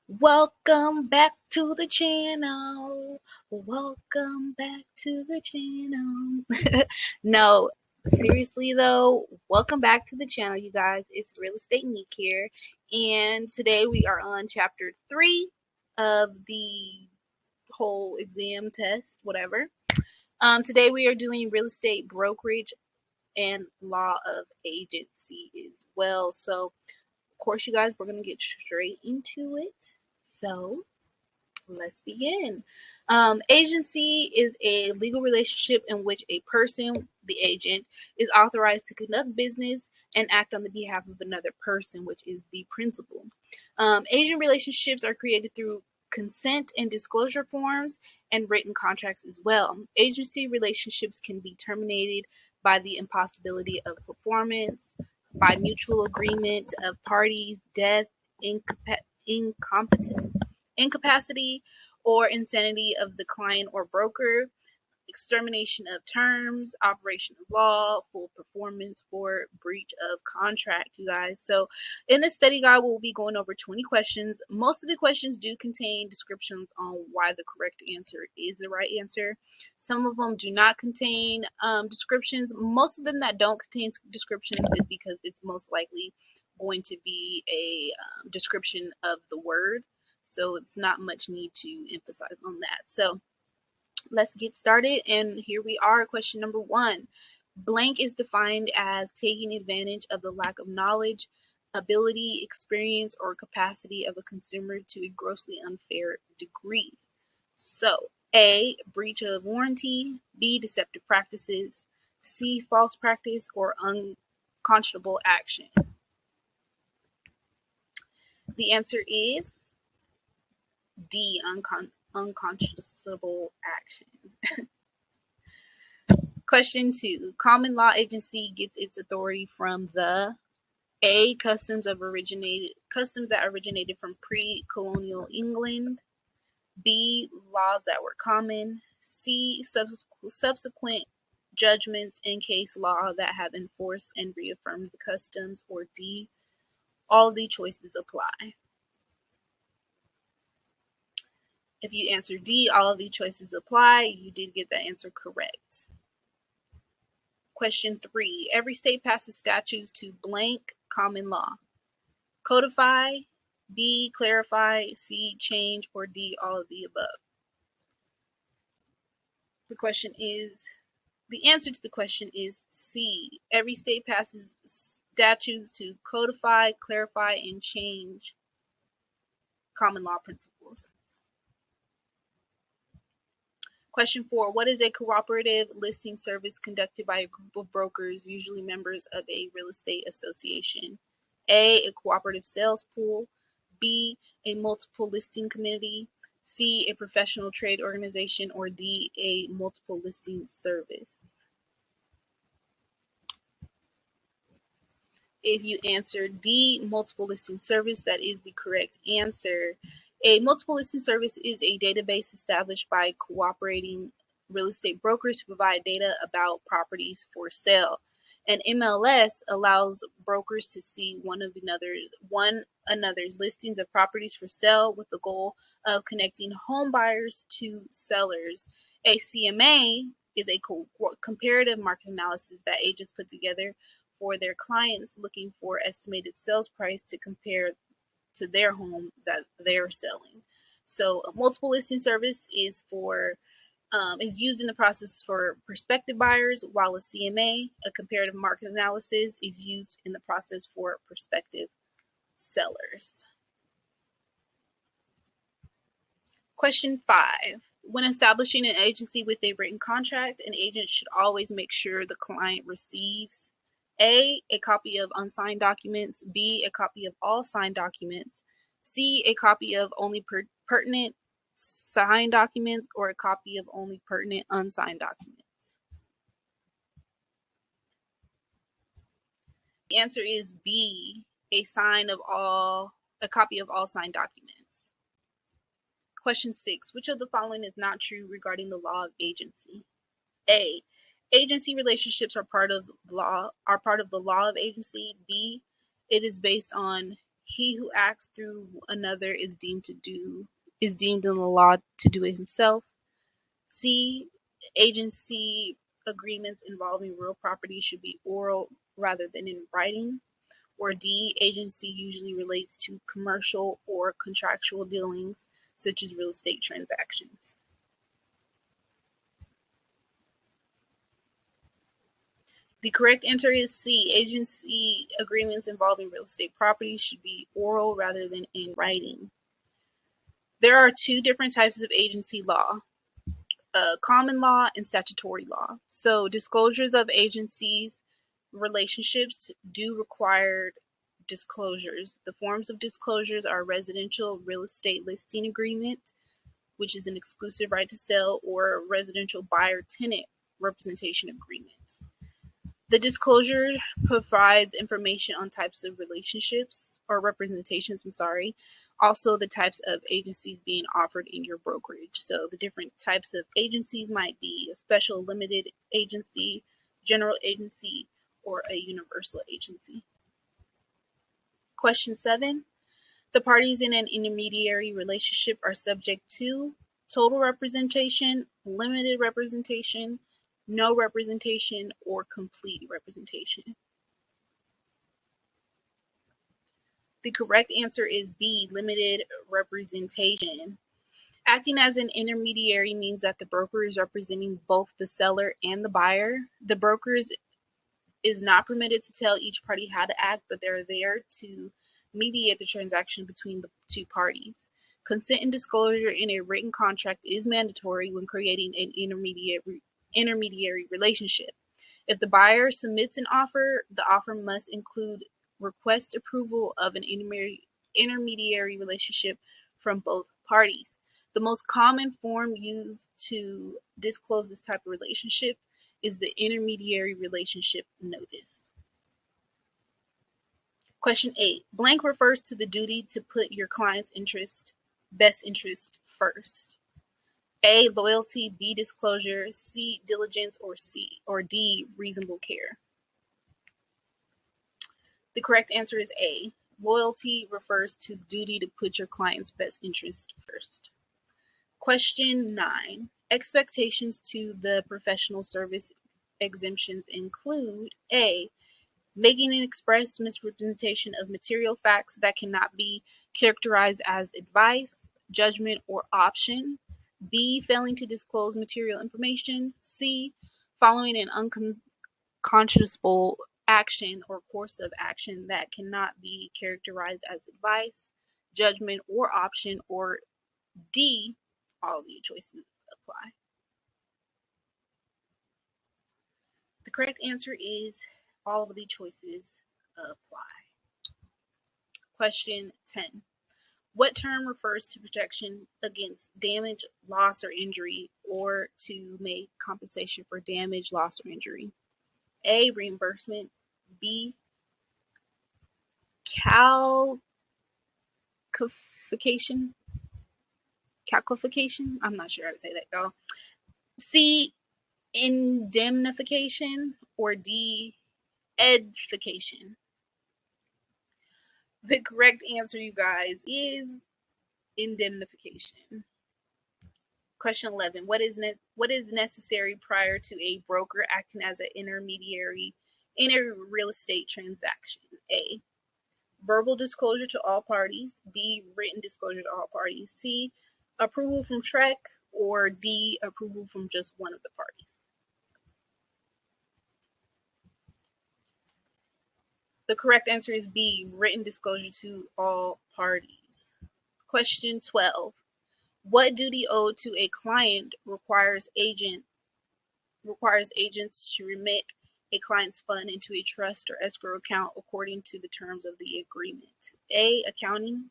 Welcome back to the channel. Welcome back to the channel. No, seriously though, welcome back to the channel, you guys. It's Real Estate Nick here, and today we are on chapter 3 of the whole exam test, whatever. Today we are doing real estate brokerage and law of agency as well. So, of course, you guys, we're gonna get straight into it. So, let's begin. Agency is a legal relationship in which a person, the agent, is authorized to conduct business and act on the behalf of another person, which is the principal. Agent relationships are created through consent and disclosure forms and written contracts as well. Agency relationships can be terminated by the impossibility of performance, by mutual agreement of parties, death, incapacity, or insanity of the client or broker, extermination of terms, operation of law, full performance, or breach of contract, you guys. So in this study guide, we'll be going over 20 questions. Most of the questions do contain descriptions on why the correct answer is the right answer. Some of them do not contain descriptions. Most of them that don't contain descriptions is because it's most likely going to be a description of the word. So it's not much need to emphasize on that. So let's get started. And here we are, question number 1. Blank is defined as taking advantage of the lack of knowledge, ability, experience, or capacity of a consumer to a grossly unfair degree. So, A, breach of warranty, B, deceptive practices, C, false practice, or unconscionable action. The answer is D, unconscionable action. Question 2. Common law agency gets its authority from the A. Customs that originated from pre-colonial England. B. Laws that were common. C. Subsequent judgments in case law that have enforced and reaffirmed the customs. Or D. All of the choices apply. If you answer D, all of the choices apply, you did get that answer correct. Question 3. Every state passes statutes to blank common law. Codify, B, clarify, C, change, or D, all of the above. The answer to the question is C. Every state passes statutes to codify, clarify, and change common law principles. Question 4. What is a cooperative listing service conducted by a group of brokers, usually members of a real estate association? A cooperative sales pool. B, a multiple listing committee. C, a professional trade organization. Or D, a multiple listing service. If you answer D, multiple listing service, that is the correct answer. A multiple listing service is a database established by cooperating real estate brokers to provide data about properties for sale. An MLS allows brokers to see one another's listings of properties for sale with the goal of connecting home buyers to sellers. A CMA is a comparative market analysis that agents put together for their clients looking for estimated sales price to compare to their home that they're selling. So a multiple listing service is used in the process for prospective buyers, while a CMA, a comparative market analysis, is used in the process for prospective sellers. Question 5. When establishing an agency with a written contract, an agent should always make sure the client receives A, a copy of unsigned documents, B, a copy of all signed documents, C, a copy of only pertinent signed documents, or a copy of only pertinent unsigned documents. The answer is B, a copy of all signed documents. Question 6. Which of the following is not true regarding the law of agency? A, agency relationships are part of the law of agency. B, it is based on He who acts through another is deemed in the law to do it himself. C. Agency agreements involving real property should be oral rather than in writing. Or D. Agency usually relates to commercial or contractual dealings, such as real estate transactions. The correct answer is C. Agency agreements involving real estate property should be oral rather than in writing. There are two different types of agency law, common law and statutory law. So disclosures of agencies relationships do require disclosures. The forms of disclosures are residential real estate listing agreement, which is an exclusive right to sell, or residential buyer-tenant representation agreement. The disclosure provides information on types of relationships or representations, also the types of agencies being offered in your brokerage. So the different types of agencies might be a special limited agency, general agency, or a universal agency. Question 7. The parties in an intermediary relationship are subject to total representation, limited representation, no representation, or complete representation. The correct answer is B, limited representation. Acting as an intermediary means that the broker is representing both the seller and the buyer. The broker is not permitted to tell each party how to act, but they're there to mediate the transaction between the two parties. Consent and disclosure in a written contract is mandatory when creating an intermediary relationship. If the buyer submits an offer, the offer must include request approval of an intermediary relationship from both parties. The most common form used to disclose this type of relationship is the intermediary relationship notice. Question 8. Blank refers to the duty to put your client's best interest first. A, loyalty, B, disclosure, C, diligence, or D, reasonable care. The correct answer is A. Loyalty refers to the duty to put your client's best interest first. Question 9. Expectations to the professional service exemptions include A, making an express misrepresentation of material facts that cannot be characterized as advice, judgment, or option. B, failing to disclose material information. C, following an unconscionable action or course of action that cannot be characterized as advice, judgment, or option. Or D, all of the choices apply. The correct answer is all of the choices apply. Question 10. What term refers to protection against damage, loss, or injury, or to make compensation for damage, loss, or injury? A, reimbursement. B, calcification. I'm not sure how to say that, y'all. C, indemnification, or D, edification. The correct answer, you guys, is indemnification. Question 11. What is necessary prior to a broker acting as an intermediary in a real estate transaction? A, verbal disclosure to all parties. B, written disclosure to all parties. C, approval from TREC. Or D, approval from just one of the parties. The correct answer is B, written disclosure to all parties. Question 12. What duty owed to a client requires agents to remit a client's fund into a trust or escrow account according to the terms of the agreement? A, accounting.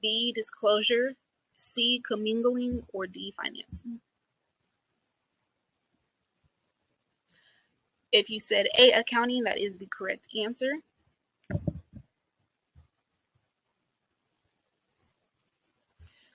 B, disclosure. C, commingling. Or D, financing. If you said A, accounting, that is the correct answer.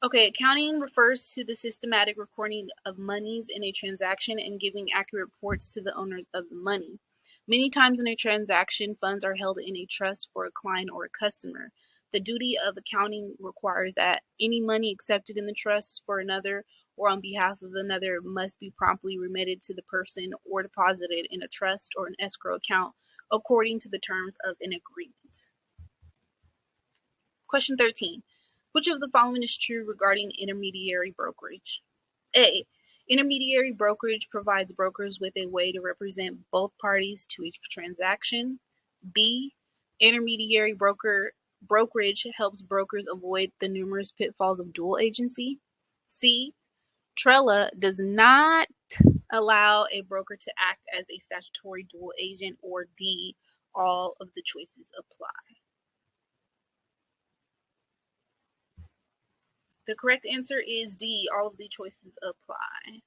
Okay, accounting refers to the systematic recording of monies in a transaction and giving accurate reports to the owners of the money. Many times in a transaction, funds are held in a trust for a client or a customer. The duty of accounting requires that any money accepted in the trust for another or on behalf of another must be promptly remitted to the person or deposited in a trust or an escrow account according to the terms of an agreement. Question 13. Which of the following is true regarding intermediary brokerage? A. Intermediary brokerage provides brokers with a way to represent both parties to each transaction. B. Intermediary brokerage helps brokers avoid the numerous pitfalls of dual agency. C. Trella does not allow a broker to act as a statutory dual agent. Or D. All of the choices apply. The correct answer is D. All of the choices apply.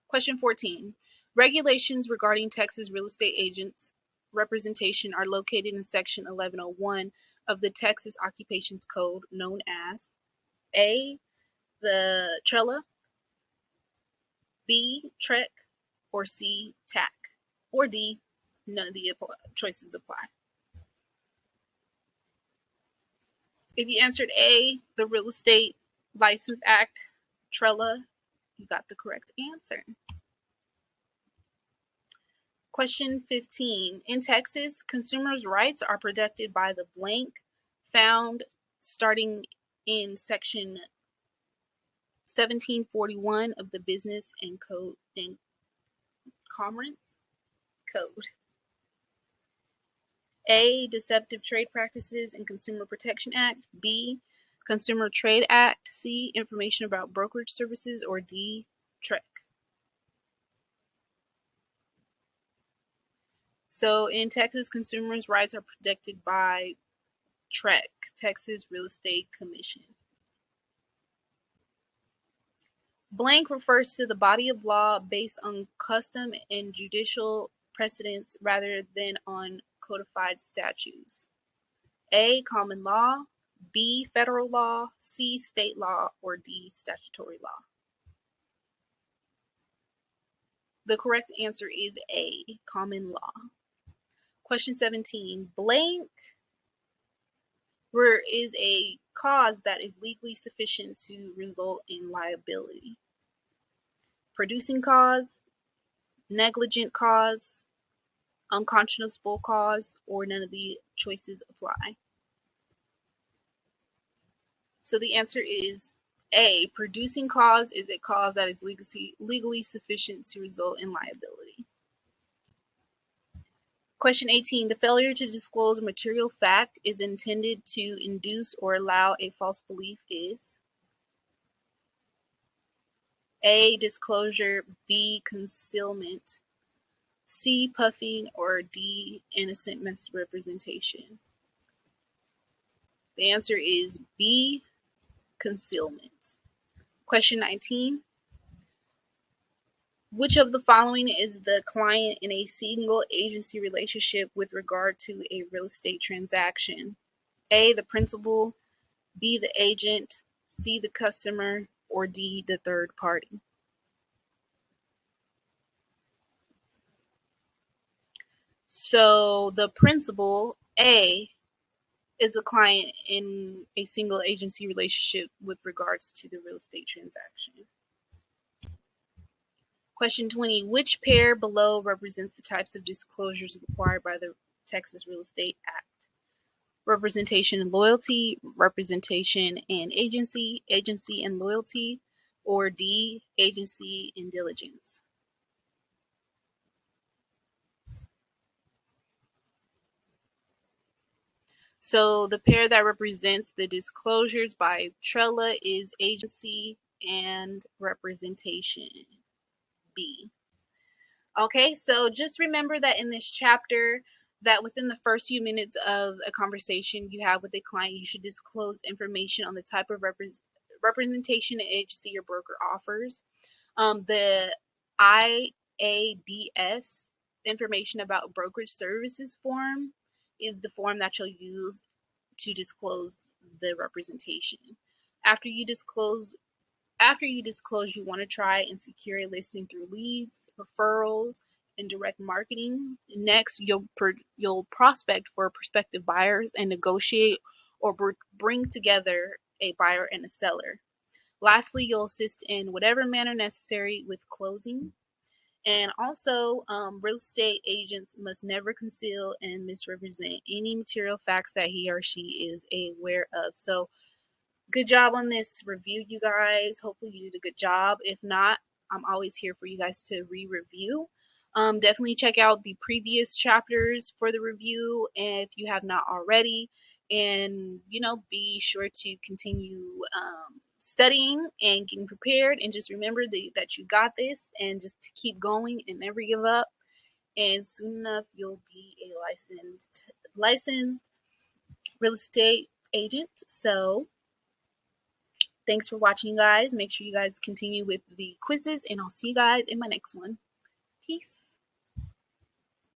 Question 14. Regulations regarding Texas real estate agents representation are located in Section 1101 of the Texas Occupations Code, known as A. the Trella, B. TREC, or C. TAC, or D. None of the choices apply. If you answered A, the Real Estate License Act, Trella, you got the correct answer. Question 15. In Texas, consumers' rights are protected by the blank found starting in Section 1741 of the Business and Commerce Code. A. Deceptive Trade Practices and Consumer Protection Act. B. Consumer Trade Act. C. Information about Brokerage Services. Or D. TREC. So in Texas, consumers' rights are protected by TREC, Texas Real Estate Commission. Blank refers to the body of law based on custom and judicial precedents rather than on codified statutes. A. Common law. B. Federal law. C. State law. Or D. Statutory law. The correct answer is A. Common law. Question 17. Blank is a cause that is legally sufficient to result in liability. Producing cause, negligent cause, unconscionable cause, or none of the choices apply. So the answer is A. Producing cause is a cause that is legally sufficient to result in liability. Question 18. The failure to disclose a material fact is intended to induce or allow a false belief is A. Disclosure, B. Concealment, C. Puffing, or D. Innocent misrepresentation. The answer is B. Concealment. Question 19. Which of the following is the client in a single agency relationship with regard to a real estate transaction? A. The principal, B. the agent, C. the customer, or D. the third party. So the principal, A, is the client in a single agency relationship with regards to the real estate transaction. Question 20. Which pair below represents the types of disclosures required by the Texas Real Estate Act? Representation and loyalty, representation and agency, agency and loyalty, or D. Agency and diligence. So the pair that represents the disclosures by Trella is agency and representation, B. Okay, so just remember that in this chapter, that within the first few minutes of a conversation you have with a client, you should disclose information on the type of representation an agency or broker offers. The IABS, information about brokerage services form, is the form that you'll use to disclose the representation. After you disclose, you want to try and secure a listing through leads, referrals, and direct marketing. Next, you'll prospect for prospective buyers and negotiate or bring together a buyer and a seller. Lastly, you'll assist in whatever manner necessary with closing. And also, real estate agents must never conceal and misrepresent any material facts that he or she is aware of. So, good job on this review, you guys. Hopefully, you did a good job. If not, I'm always here for you guys to re-review. Definitely check out the previous chapters for the review if you have not already. And, be sure to continue studying and getting prepared. And just remember that you got this, and just to keep going and never give up. And soon enough, you'll be a licensed real estate agent. So, thanks for watching, you guys. Make sure you guys continue with the quizzes, and I'll see you guys in my next one. Peace.